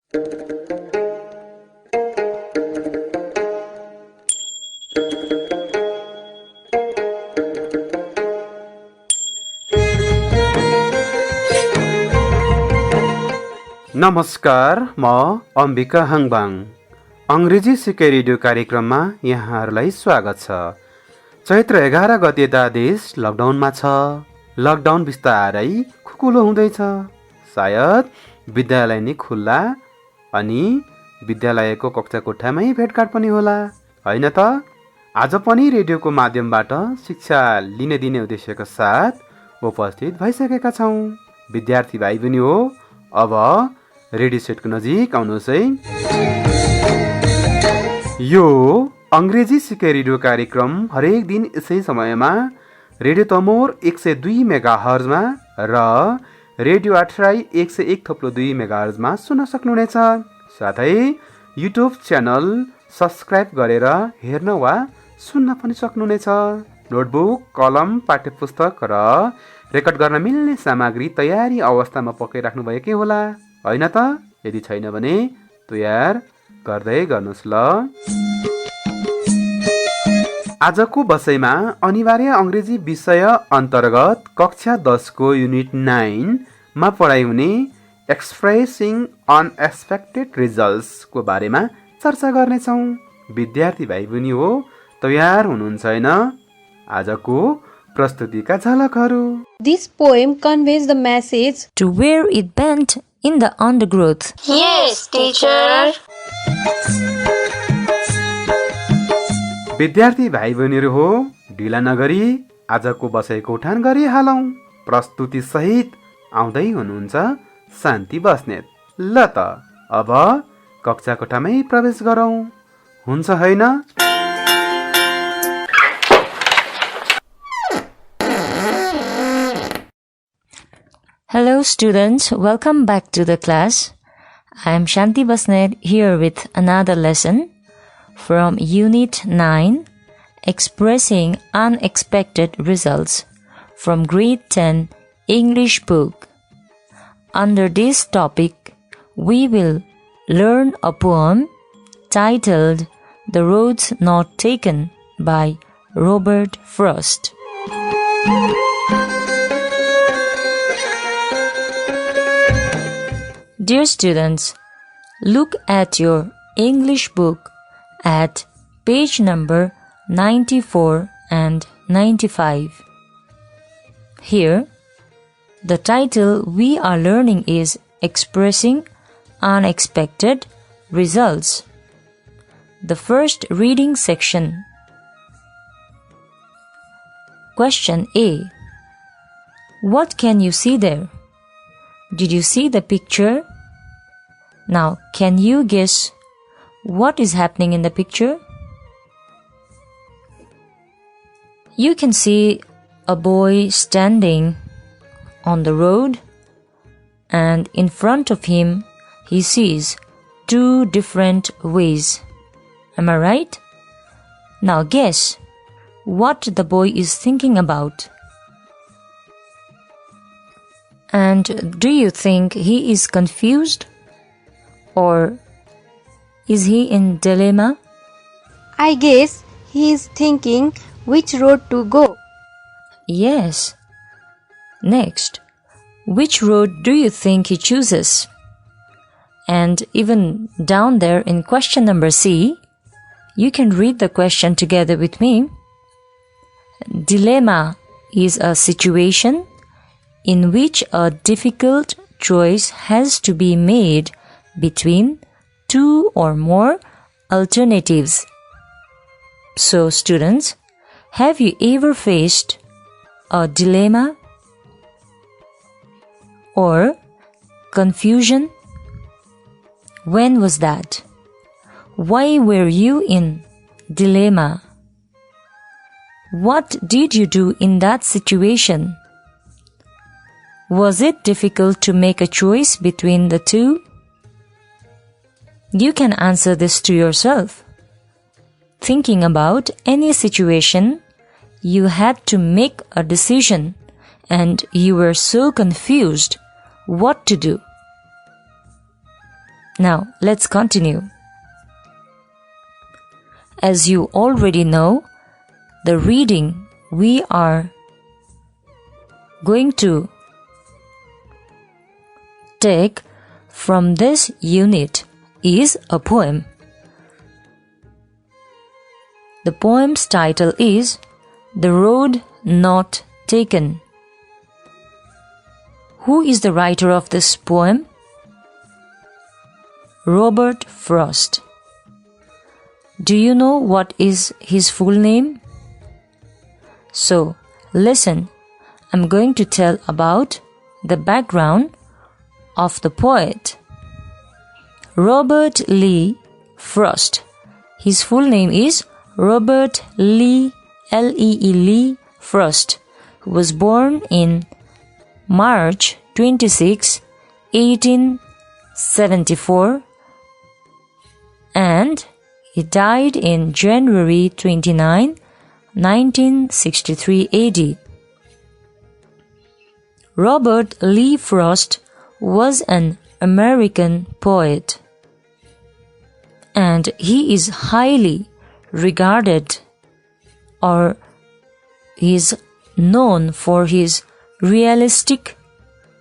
नमस्कार, म अम्बिका हाङबाङ। अंग्रेजी सिके रेडियो कार्यक्रममा यहाँहरूलाई स्वागत छ। चैत्र 11 गते देश लकडाउनमा छ। लकडाउन बिस्तारै खुकुलो हुँदैछ। सायद विद्यालय नै खुल्ला अनि विद्यालयको कक्षा कोठामै भेटघाट पनि होला, होइन त? आज पनि रेडियोको माध्यमबाट शिक्षा लिने दिने उद्देश्यका साथ उपस्थित भइसकेका छौँ। विद्यार्थी भाइ पनि हो, अब रेडियो सेटको नजिक आउनुहोस् है। यो अंग्रेजी सिके रेडियो कार्यक्रम हरेक दिन यसै समयमा रेडियो तमोर 102 मेगाहर्जमा र रेडियो अठराई 101.2 मेगाहर्जमा सुन्न सक्नुहुनेछ। साथै युट्युब च्यानल सब्सक्राइब गरेर हेर्न वा सुन्न पनि सक्नुहुनेछ। नोटबुक, कलम, पाठ्यपुस्तक र रेकर्ड गर्न मिल्ने सामग्री तयारी अवस्थामा पकाइराख्नु भएकै होला, होइन त? यदि छैन भने तयार गर्दै गर्नुहोस् ल। आजको बसाइमा अनिवार्य अंग्रेजी विषय अन्तर्गत कक्षा 10 को युनिट 9 मा पढाइ हुने एक्सप्रेसिङ अनएक्सपेक्टेड रिजल्ट्स को बारेमा चर्चा गर्नेछौँ। विद्यार्थी भाइ पनि हो, तयार हुनुहुन्छ हैन? आजको प्रस्तुतिका झलकहरू। This poem conveys the message to where it bent in the undergrowth. Yes, teacher. विद्यार्थी भाइ बहिनीहरू हो, ढिला नगरी आजको बसाइको उठान गरिहालौँ। प्रस्तुति सहित आउँदै हुनुहुन्छ शान्ति बस्नेत। ल त अब कक्षा कोठामै प्रवेश गरौँ, हुन्छ हैन? Hello students, welcome back to the class. I am Shanti Basnet here with another lesson from Unit 9, Expressing Unexpected Results from Grade-10 English book. Under this topic, we will learn a poem titled The Roads Not Taken by Robert Frost. Dear students, look at your English book at page number 94 and 95. Here, the title we are learning is Expressing Unexpected Results. The first reading section. Question A. What can you see there? Did you see the picture? Now, can you guess what is happening in the picture? You can see a boy standing on the road, and in front of him he sees two different ways. Am I right? Now guess what the boy is thinking about. And do you think he is confused? Or is he in dilemma? I guess he is thinking which road to go. Yes. Next, which road do you think he chooses? And even down there in question number C, you can read the question together with me. Dilemma is a situation in which a difficult choice has to be made between two or more alternatives. So, students, have you ever faced a dilemma or confusion? When was that? Why were you in dilemma? What did you do in that situation? Was it difficult to make a choice between the two? You can answer this to yourself. Thinking about any situation, you had to make a decision and you were so confused what to do. Now, let's continue. As you already know, the reading we are going to take from this unit is a poem. The poem's title is The Road Not Taken. Who is the writer of this poem? Robert Frost. Do you know what is his full name? So, listen, I'm going to tell about the background of the poet. Robert Lee Frost. His full name is Robert Lee, L-E-E Lee Frost, who was born in March 26, 1874, and he died in January 29, 1963 AD. Robert Lee Frost was an American poet, and he is highly regarded, or he is known for his realistic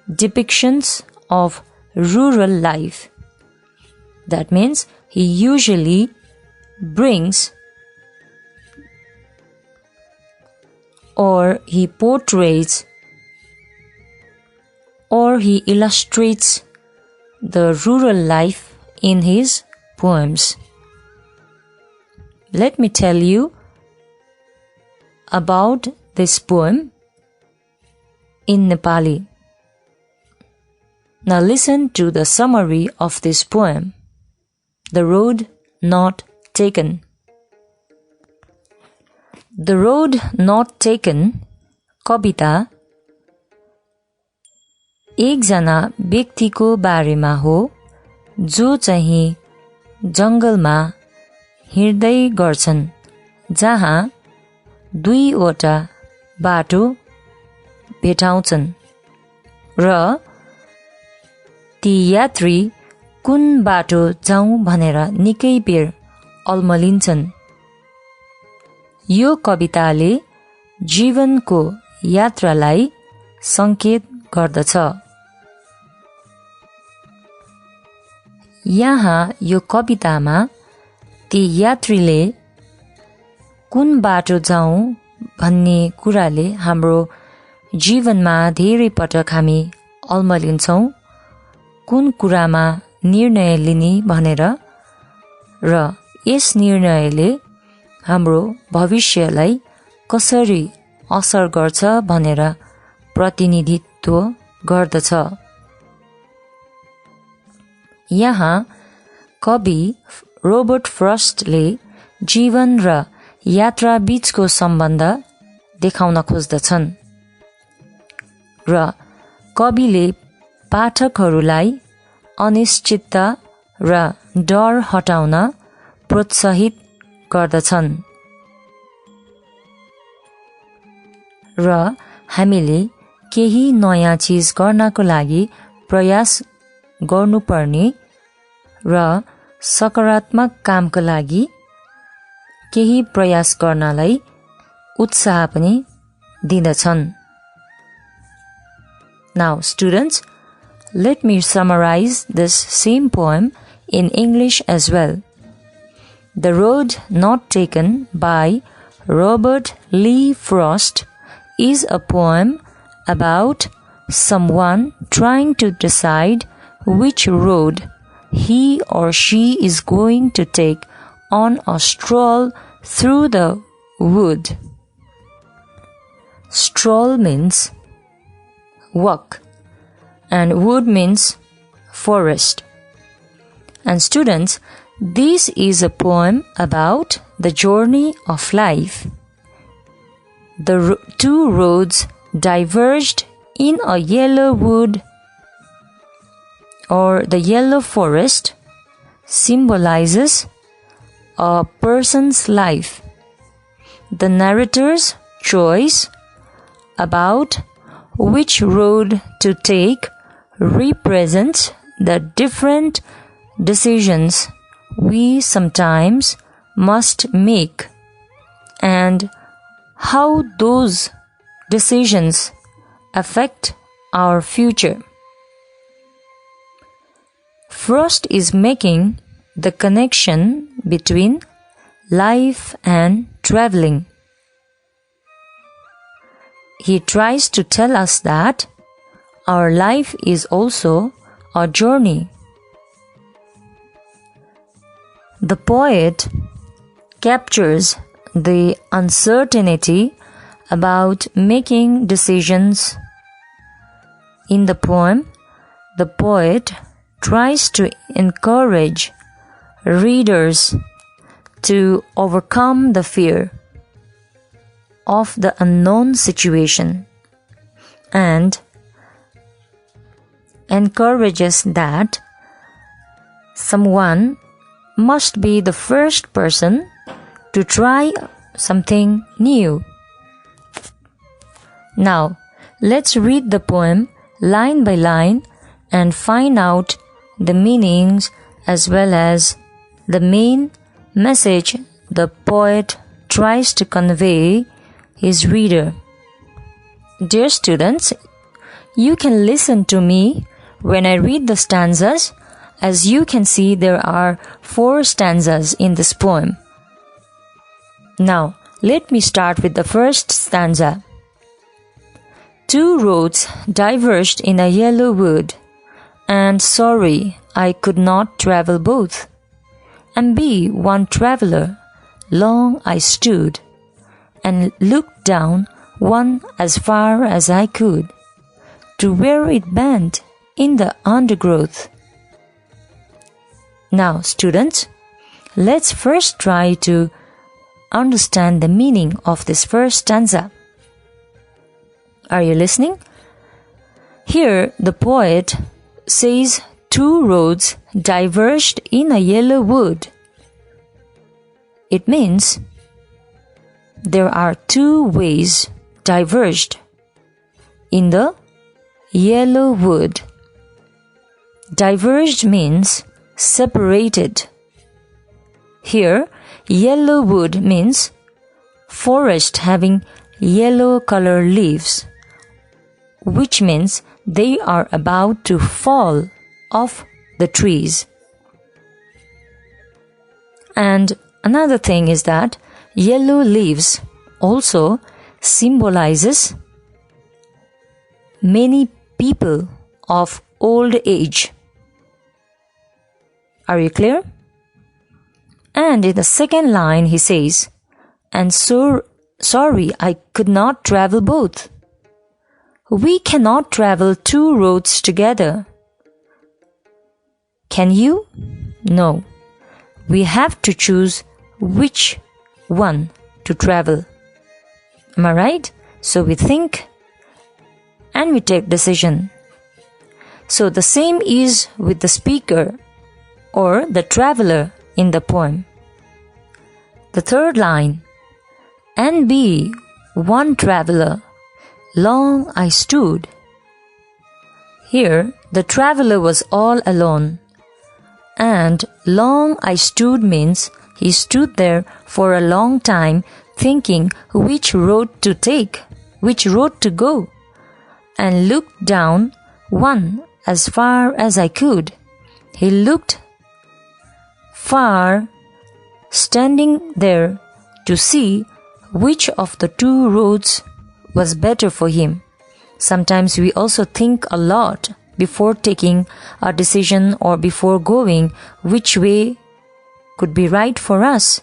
depictions of rural life. That means he usually brings or he portrays or he illustrates the rural life in his poems. Let me tell you about this poem in Nepali. Now listen to the summary of this poem, The Road Not Taken. The Road Not Taken कविता एकजना व्यक्तिको बारेमा हो जो चाहिँ जंगलमा हिँड्दै गर्छन् जहाँ दुईवटा बाटो भेटाउँछन् र ती यात्री कुन बाटो जाउँ भनेर निकै बेर अल्मलिन्छन्। यो कविताले जीवनको यात्रालाई संकेत गर्दछ। यहाँ यो कवितामा ती यात्रीले कुन बाटो जाउँ भन्ने कुराले हाम्रो जीवनमा धेरै पटक हामी अल्मलिन्छौँ, कुन कुरामा निर्णय लिने भनेर, र यस निर्णयले हाम्रो भविष्यलाई कसरी असर गर्छ भनेर प्रतिनिधित्व गर्दछ। यहाँ कवि रोबर्ट फ्रस्टले जीवन र यात्रा बीचको सम्बन्ध देखाउन खोज्दछन् र कविले पाठकहरूलाई अनिश्चितता र डर हटाउन प्रोत्साहित गर्दछन् र हामीले केही नयाँ चीज गर्नको लागि प्रयास गर्नुपर्ने र सकारात्मक कामको लागि केही प्रयास गर्नलाई उत्साह पनि दिँदछन्। Now students, let me summarize this same poem in English as well. The Road Not Taken by Robert Lee Frost is a poem about someone trying to decide which road he or she is going to take on a stroll through the wood. Stroll means walk and wood means forest. And students, this is a poem about the journey of life. The two roads diverged in a yellow wood, or the yellow forest symbolizes a person's life. The narrator's choice about which road to take represents the different decisions we sometimes must make and how those decisions affect our future. First is making the connection between life and traveling. He tries to tell us that our life is also a journey. The poet captures the uncertainty about making decisions. In the poem, the poet tries to encourage readers to overcome the fear of the unknown situation and encourages that someone must be the first person to try something new. Now, let's read the poem line by line and find out the meanings as well as the main message the poet tries to convey his reader. Dear students, you can listen to me when I read the stanzas. As you can see, there are 4 stanzas in this poem. Now, let me start with the first stanza. 2 roads diverged in a yellow wood, and sorry I could not travel both. And be one traveller, long I stood, and looked down one as far as I could, to where it bent in the undergrowth. Now, students, let's first try to understand the meaning of this first stanza. Are you listening? Here, the poet says 2 roads diverged in a yellow wood. It means there are 2 ways diverged in the yellow wood. Diverged means separated. Here, yellow wood means forest having yellow color leaves, which means they are about to fall off the trees. And another thing is that yellow leaves also symbolizes many people of old age. Are you clear? And in the second line he says, and so sorry I could not travel both. We cannot travel 2 roads together. Can you? No. We have to choose which one to travel. Am I right? So we think and we take decision. So the same is with the speaker or the traveler in the poem. The third line, and be one traveler, long I stood. Here, the traveler was all alone, and long I stood means he stood there for a long time thinking which road to take, which road to go, and looked down one as far as I could. He looked far, standing there to see which of the 2 roads was better for him. Sometimes we also think a lot before taking a decision or before going which way could be right for us,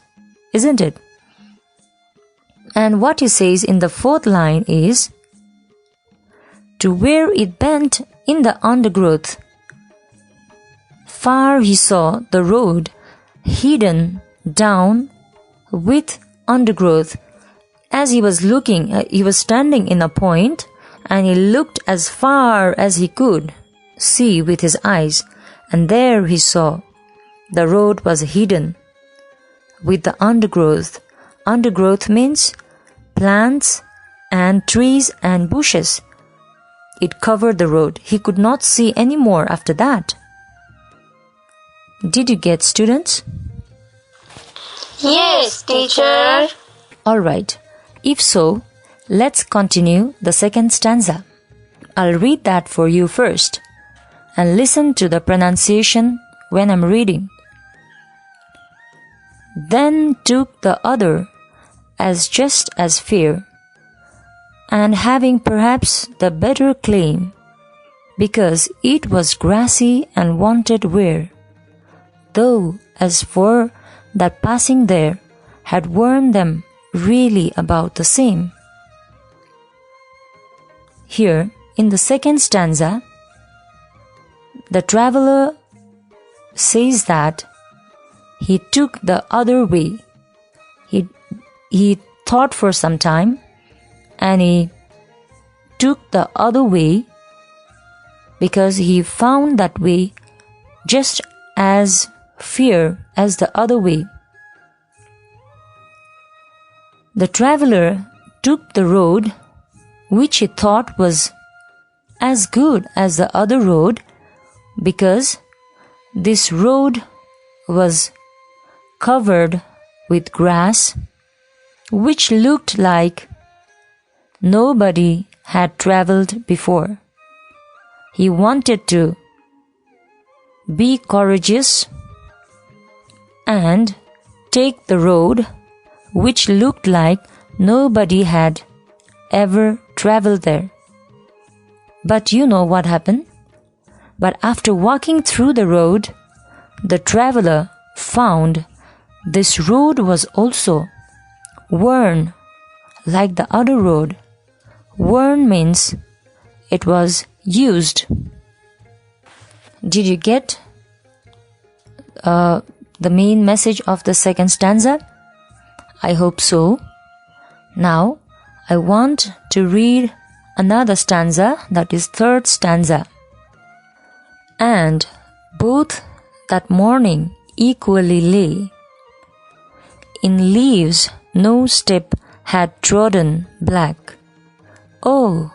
isn't it? And what he says in the 4th line is, to where it bent in the undergrowth. Far he saw the road hidden down with undergrowth. As he was looking, he was standing in a point and he looked as far as he could see with his eyes, and there he saw the road was hidden with the undergrowth. Undergrowth means plants and trees and bushes. It covered the road. He could not see any more after that. Did you get, students? Yes, teacher. Alright, if so, let's continue the second stanza. I'll read that for you first and listen to the pronunciation when I'm reading. Then took the other as just as fair, and having perhaps the better claim, because it was grassy and wanted wear, though as for that passing there had worn them really about the same. Here, in the second stanza, the traveler says that he took the other way. He thought for some time and he took the other way because he found that way just as fair as the other way. The traveler took the road which he thought was as good as the other road because this road was covered with grass which looked like nobody had traveled before. He wanted to be courageous and take the road which looked like nobody had ever traveled there. But you know what happened? But after walking through the road, the traveler found this road was also worn like the other road. Worn means it was used. Did you get the main message of the second stanza? I hope so. Now, I want to read another stanza, that is third stanza. And both that morning equally lay. In leaves no step had trodden black. Oh,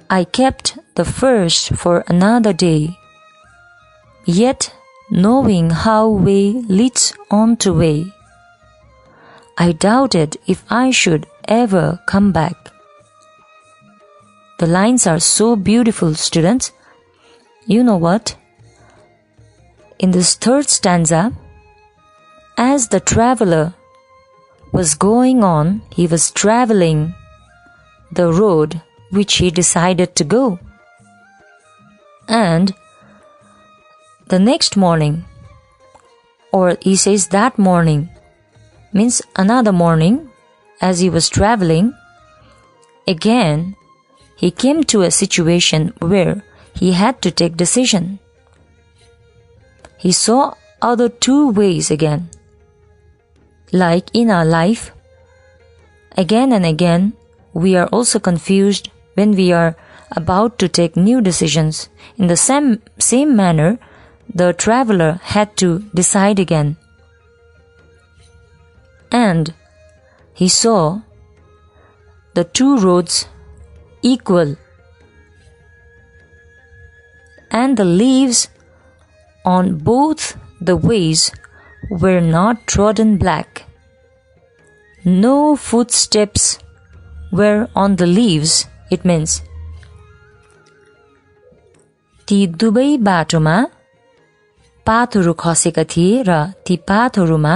I kept the first for another day. Yet, knowing how way leads on to way, I doubted if I should ever come back. The lines are so beautiful, students. You know what? In this third stanza, as the traveler was going on, he was traveling the road which he decided to go. And the next morning, or he says that morning, means another morning, as he was traveling, again, he came to a situation where he had to take decision. He saw other two ways again. Like in our life, again and again, we are also confused when we are about to take new decisions. In the same manner, the traveler had to decide again. And he saw the two roads equal, and the leaves on both the ways were not trodden black. No footsteps were on the leaves, it means. ती दुवै बाटोमा पातहरू खसेका थिए र ती पातहरूमा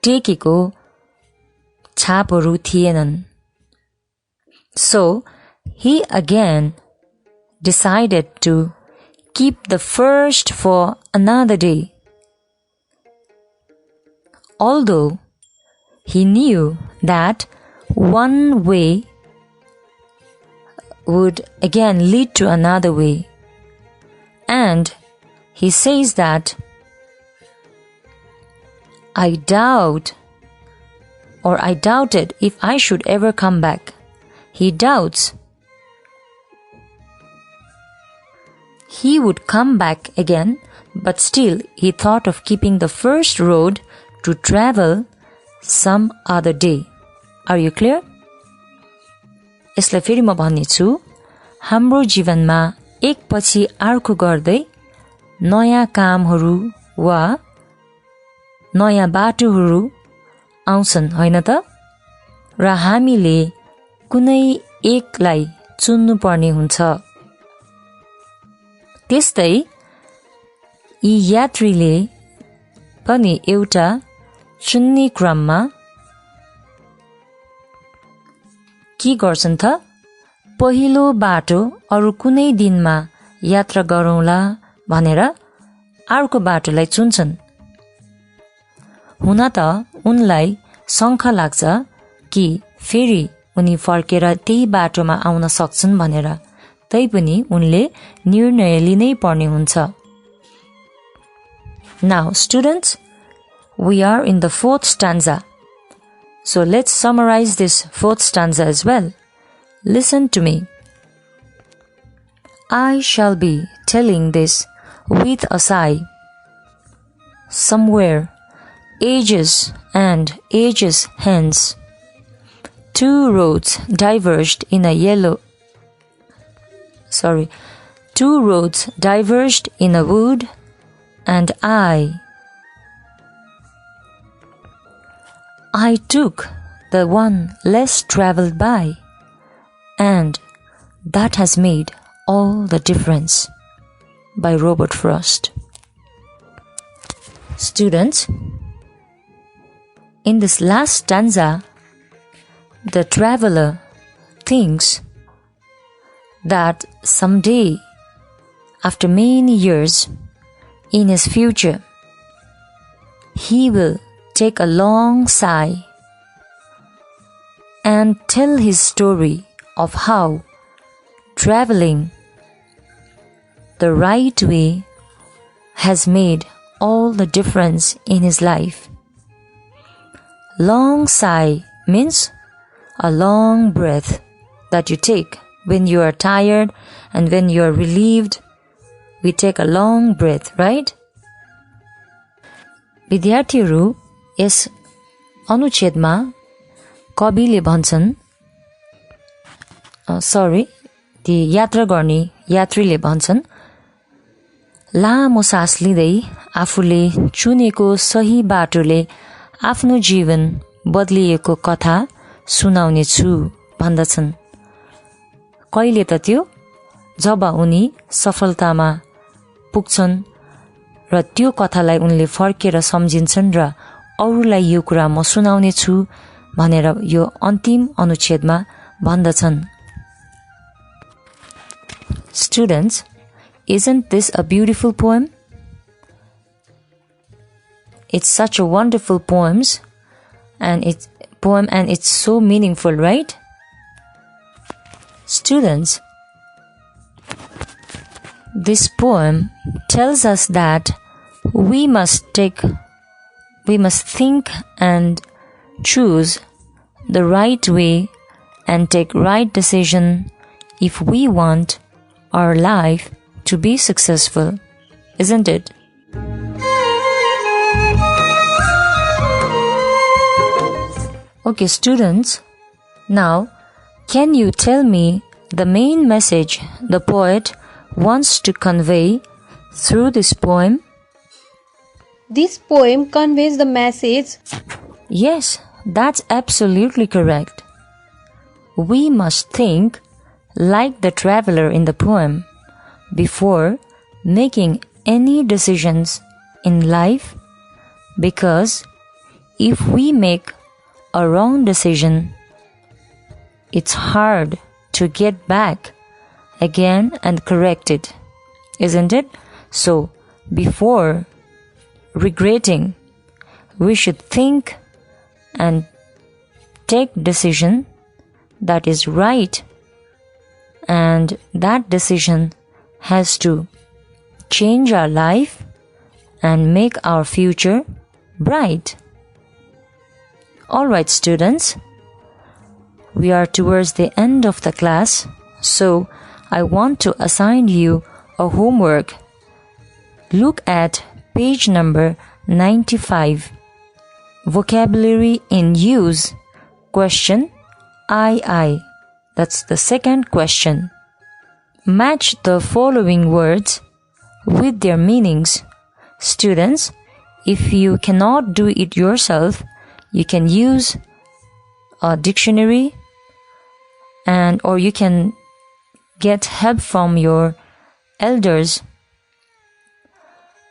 टेकेको छापहरू थिएनन्. So, he again decided to keep the first for another day. Although he knew that one way would again lead to another way. And he says that I doubted if I should ever come back. He doubts he would come back again, but still he thought of keeping the first road to travel some other day. Are you clear? यसलाई फेरि म भन्नेछु. हाम्रो जीवनमा एक पछि अर्को गर्दै नयाँ कामहरू वा नयाँ बाटोहरू आउँछन् होइन त र हामीले कुनै एकलाई चुन्नु पर्ने हुन्छ त्यस्तै यी यात्रीले पनि एउटा चुन्ने क्रममा के गर्छन् त पहिलो बाटो अरु कुनै दिनमा यात्रा गरौँला भनेर अर्को बाटोलाई चुन्छन् हुन त उनलाई शङ्का लाग्छ कि फेरि उनी फर्केर त्यही बाटोमा आउन सक्छन् भनेर तैपनि उनले निर्णय लिनै पर्ने हुन्छ Now students, we are in the fourth stanza. So let's summarize this fourth stanza as well. Listen to me. I shall be telling this with a sigh. Somewhere, ages and ages hence, two roads diverged in a wood, and I took the one less traveled by, and that has made all the difference. By Robert Frost. Students, in this last stanza, the traveler thinks that someday, after many years, in his future, he will take a long sigh and tell his story of how traveling the right way has made all the difference in his life. Long sigh means a long breath that you take when you are tired and when you are relieved. We take a long breath, right? विद्यार्थीहरू yes अनुच्छेदमा कविले भन्छन् ती यात्रा गर्ने यात्रीले भन्छन् लामो सास लिँदै आफूले चुनेको सही बाटोले आफ्नो जीवन बदलिएको कथा सुनाउने छु भन्दछन् कहिले त त्यो जब उनी सफलतामा पुग्छन् र त्यो कथालाई उनले फर्केर सम्झिन्छन् र अरूलाई यो कुरा म सुनाउने छु भनेर यो अन्तिम अनुच्छेदमा भन्दछन् Students, isn't this a beautiful poem? It's such a wonderful poem and it's so meaningful, right? Students, this poem tells us that we must think and choose the right way and take right decision if we want our life to be successful, isn't it? Okay, students, now can you tell me the main message the poet wants to convey through this poem? This poem conveys the message. Yes, that's absolutely correct. We must think like the traveler in the poem before making any decisions in life, because if we make a wrong decision, it's hard to get back again and correct it, isn't it? So, before regretting, we should think and take decision that is right, and that decision has to change our life and make our future bright. Alright, students, we are towards the end of the class, so I want to assign you a homework. Look at page number 95. Vocabulary in use. Question I. That's the second question. Match the following words with their meanings. Students, If you cannot do it yourself, you can use a dictionary or you can get help from your elders.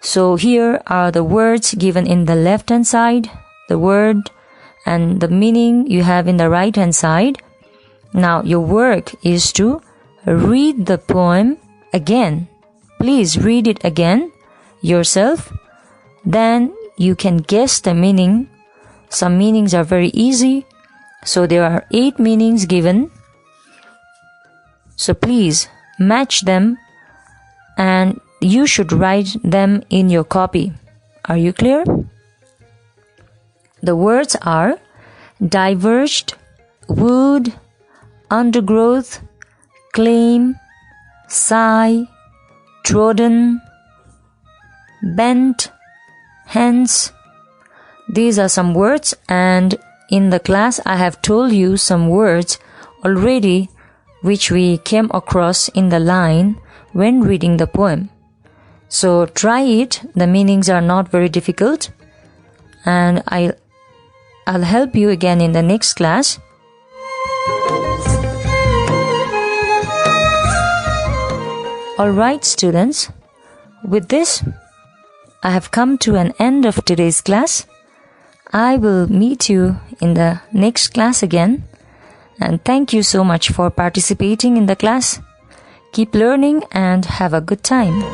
So here are the words given in the left hand side, the word and the meaning you have in the right hand side. Now your work is to read the poem again. Please read it again yourself. Then you can guess the meaning. Some meanings are very easy. So there are 8 meanings given. So please match them and you should write them in your copy. Are you clear? The words are diverged, wood, undergrowth, claim, sigh, trodden, bent, hence. These are some words, and in the class I have told you some words already which we came across in the line when reading the poem. So try it. The meanings are not very difficult, and I'll help you again in the next class. Alright students, with this I have come to an end of today's class. I will meet you in the next class again, and thank you so much for participating in the class. Keep learning and have a good time.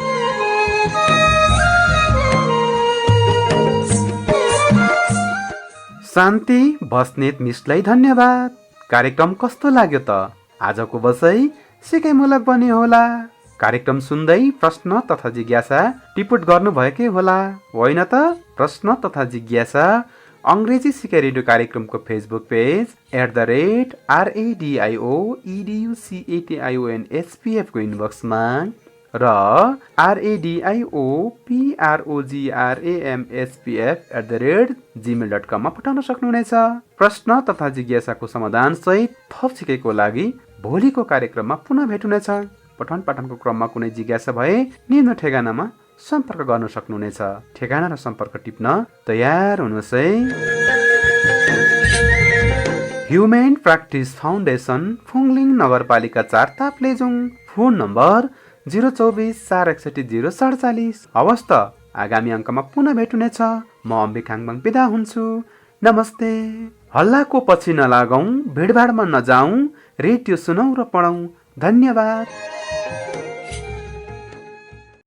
शान्ति बस्नेत मिसलाई धन्यवाद। कार्यक्रम कस्तो लाग्यो त? आजको बसाइ सिकाइमूलक बन्यो होला। कार्यक्रम सुन्दै प्रश्न तथा जिज्ञासा टिप्पणी गर्नुभएकै होला, होइन त? प्रश्न तथा जिज्ञासा अंग्रेजी सिकाइ रेडियो कार्यक्रमको फेसबुक पेज @radioeducationSPF को इनबक्समा र radioprogramspf@gmail.com मा पठाउन सक्नुहुनेछ। प्रश्न तथा जिज्ञासाको समाधान सहित थप सिकाइको लागि भोलिको कार्यक्रममा पुनः भेट हुनेछ। पठन पाठनको क्रममा कुनै जिज्ञासा भए निम्न ठेगानामा सम्पर्क गर्न सक्नुहुनेछ। ठेगाना र सम्पर्क टिप्न तयार हुनुहोस् है। ह्युमेन प्र्याक्टिस फाउन्डेसन फुङलिङ नगरपालिका 4 ताप्लेजुङ। Phone number 024 461 047। हवस् त, आगामी अङ्कमा पुनः भेट हुनेछ। म अम्बिका हाङबाङ बिदा हुन्छु। नमस्ते। हल्लाको पछि नलागौं, भिडभाडमा नजाउँ, रेडियो सुनौ र पढौं। धन्यवाद।